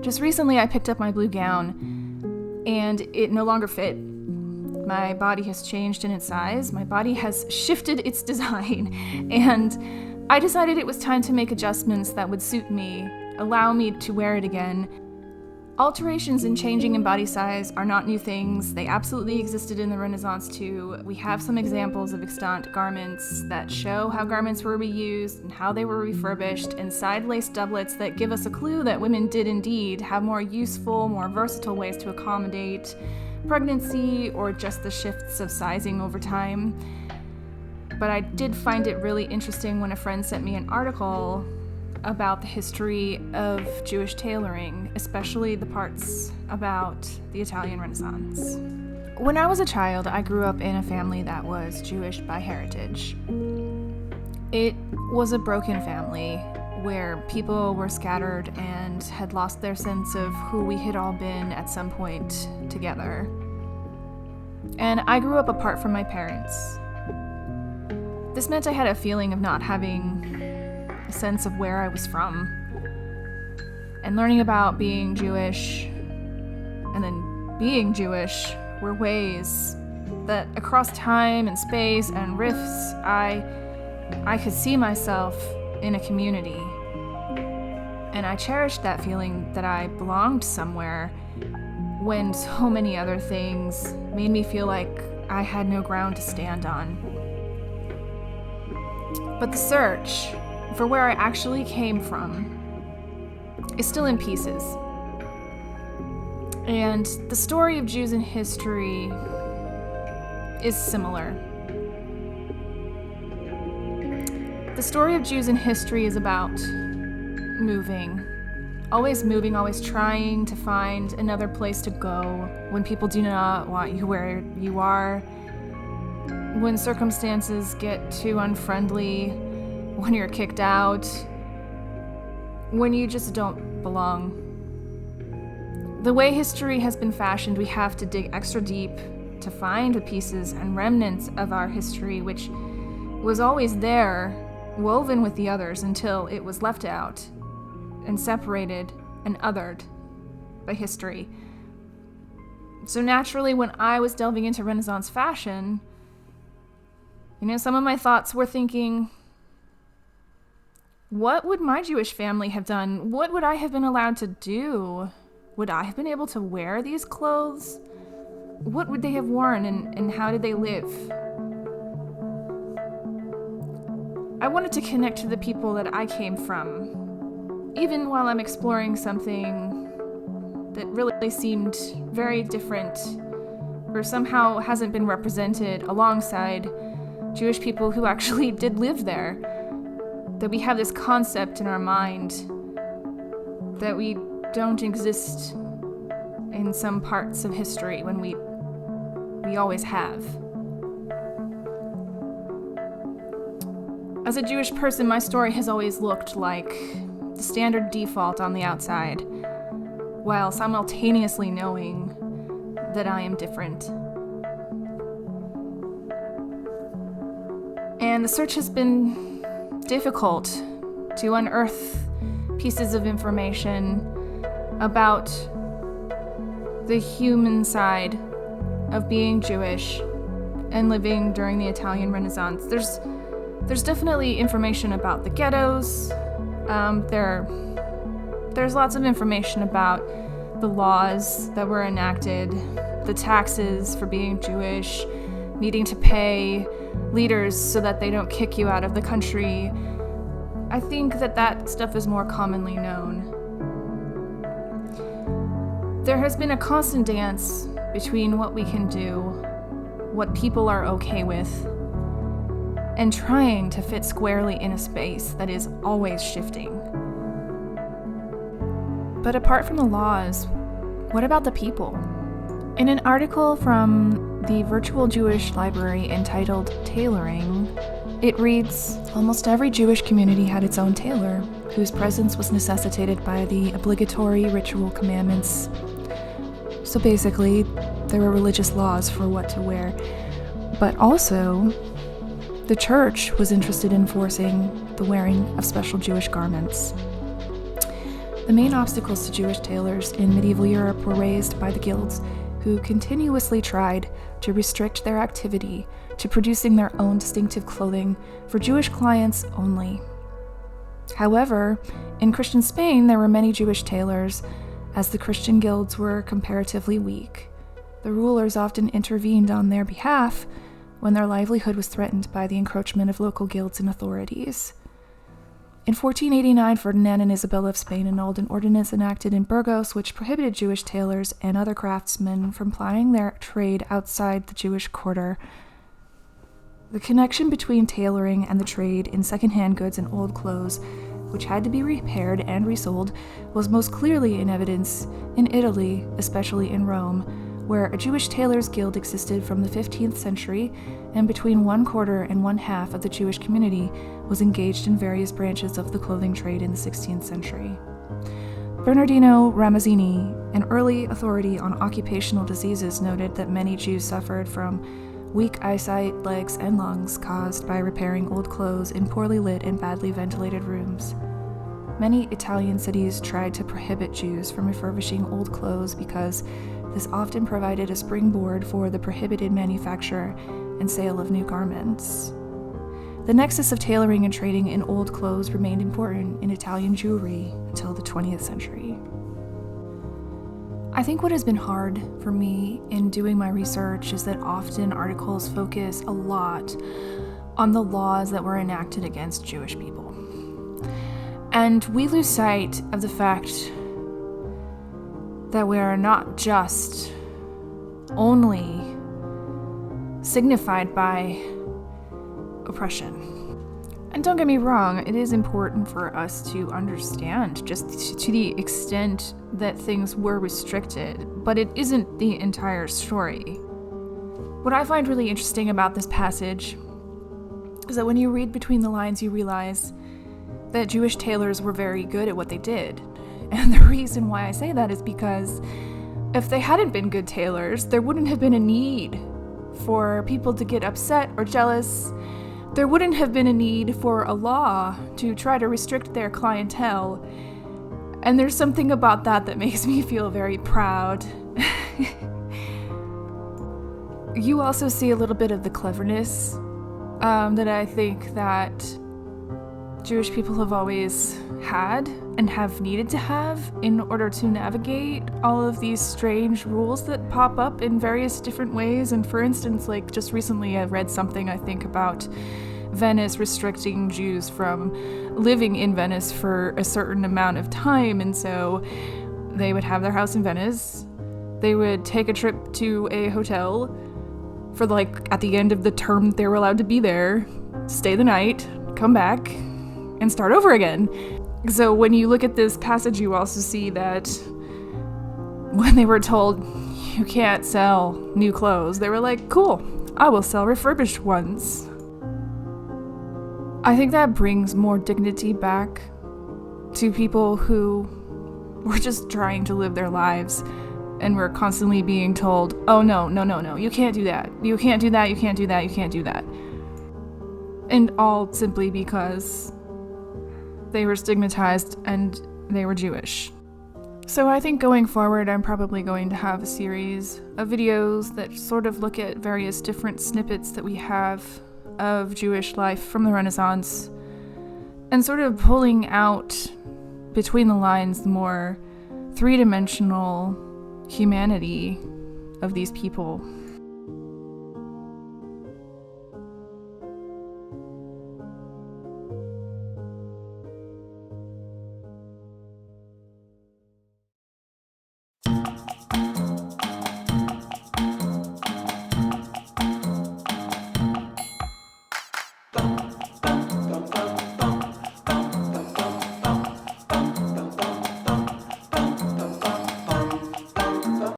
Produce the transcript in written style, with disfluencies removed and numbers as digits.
Just recently I picked up my blue gown and it no longer fit. My body has changed in its size, my body has shifted its design, and I decided it was time to make adjustments that would suit me, allow me to wear it again. Alterations and changing in body size are not new things. They absolutely existed in the Renaissance too. We have some examples of extant garments that show how garments were reused and how they were refurbished, and side-laced doublets that give us a clue that women did indeed have more useful, more versatile ways to accommodate pregnancy or just the shifts of sizing over time. But I did find it really interesting when a friend sent me an article about the history of Jewish tailoring, especially the parts about the Italian Renaissance. When I was a child, I grew up in a family that was Jewish by heritage. It was a broken family where people were scattered and had lost their sense of who we had all been at some point together. And I grew up apart from my parents. This meant I had a feeling of not having a sense of where I was from. And learning about being Jewish and then being Jewish were ways that across time and space and rifts, I could see myself in a community. And I cherished that feeling that I belonged somewhere when so many other things made me feel like I had no ground to stand on. But the search for where I actually came from is still in pieces. And the story of Jews in history is similar. The story of Jews in history is about moving, always trying to find another place to go when people do not want you where you are, when circumstances get too unfriendly, when you're kicked out, when you just don't belong. The way history has been fashioned, we have to dig extra deep to find the pieces and remnants of our history, which was always there, woven with the others until it was left out and separated and othered by history. So naturally, when I was delving into Renaissance fashion, some of my thoughts were thinking, what would my Jewish family have done? What would I have been allowed to do? Would I have been able to wear these clothes? What would they have worn and how did they live? I wanted to connect to the people that I came from, even while I'm exploring something that really seemed very different or somehow hasn't been represented alongside Jewish people who actually did live there. That we have this concept in our mind that we don't exist in some parts of history when we always have. As a Jewish person, my story has always looked like the standard default on the outside, while simultaneously knowing that I am different. And the search has been difficult to unearth pieces of information about the human side of being Jewish and living during the Italian Renaissance. There's definitely information about the ghettos. There's lots of information about the laws that were enacted, the taxes for being Jewish, needing to pay leaders so that they don't kick you out of the country. I think that stuff is more commonly known. There has been a constant dance between what we can do, what people are okay with, and trying to fit squarely in a space that is always shifting. But apart from the laws, what about the people? In an article from the Virtual Jewish Library entitled Tailoring, it reads, almost every Jewish community had its own tailor, whose presence was necessitated by the obligatory ritual commandments. So basically, there were religious laws for what to wear, but also the church was interested in enforcing the wearing of special Jewish garments. The main obstacles to Jewish tailors in medieval Europe were raised by the guilds, who continuously tried to restrict their activity to producing their own distinctive clothing for Jewish clients only. However, in Christian Spain, there were many Jewish tailors, as the Christian guilds were comparatively weak. The rulers often intervened on their behalf when their livelihood was threatened by the encroachment of local guilds and authorities. In 1489, Ferdinand and Isabella of Spain annulled an ordinance enacted in Burgos which prohibited Jewish tailors and other craftsmen from plying their trade outside the Jewish quarter. The connection between tailoring and the trade in second-hand goods and old clothes, which had to be repaired and resold, was most clearly in evidence in Italy, especially in Rome, where a Jewish tailors' guild existed from the 15th century, and between 1/4 and 1/2 of the Jewish community was engaged in various branches of the clothing trade in the 16th century. Bernardino Ramazzini, an early authority on occupational diseases, noted that many Jews suffered from weak eyesight, legs, and lungs caused by repairing old clothes in poorly lit and badly ventilated rooms. Many Italian cities tried to prohibit Jews from refurbishing old clothes because this often provided a springboard for the prohibited manufacture and sale of new garments. The nexus of tailoring and trading in old clothes remained important in Italian Jewry until the 20th century. I think what has been hard for me in doing my research is that often articles focus a lot on the laws that were enacted against Jewish people. And we lose sight of the fact that we are not just only signified by oppression. And don't get me wrong, it is important for us to understand just to the extent that things were restricted, but it isn't the entire story. What I find really interesting about this passage is that when you read between the lines, you realize that Jewish tailors were very good at what they did. And the reason why I say that is because if they hadn't been good tailors, there wouldn't have been a need for people to get upset or jealous. There wouldn't have been a need for a law to try to restrict their clientele. And there's something about that that makes me feel very proud. You also see a little bit of the cleverness that I think that Jewish people have always had and have needed to have in order to navigate all of these strange rules that pop up in various different ways. And for instance, like just recently I read something, I think, about Venice restricting Jews from living in Venice for a certain amount of time. And so they would have their house in Venice. They would take a trip to a hotel for at the end of the term they were allowed to be there, stay the night, come back, and start over again. So when you look at this passage, you also see that when they were told you can't sell new clothes, they were like, cool, I will sell refurbished ones. I think that brings more dignity back to people who were just trying to live their lives and were constantly being told, oh no, you can't do that. You can't do that, you can't do that, you can't do that. And all simply because they were stigmatized and they were Jewish. So I think going forward, I'm probably going to have a series of videos that sort of look at various different snippets that we have of Jewish life from the Renaissance and sort of pulling out between the lines the more three-dimensional humanity of these people.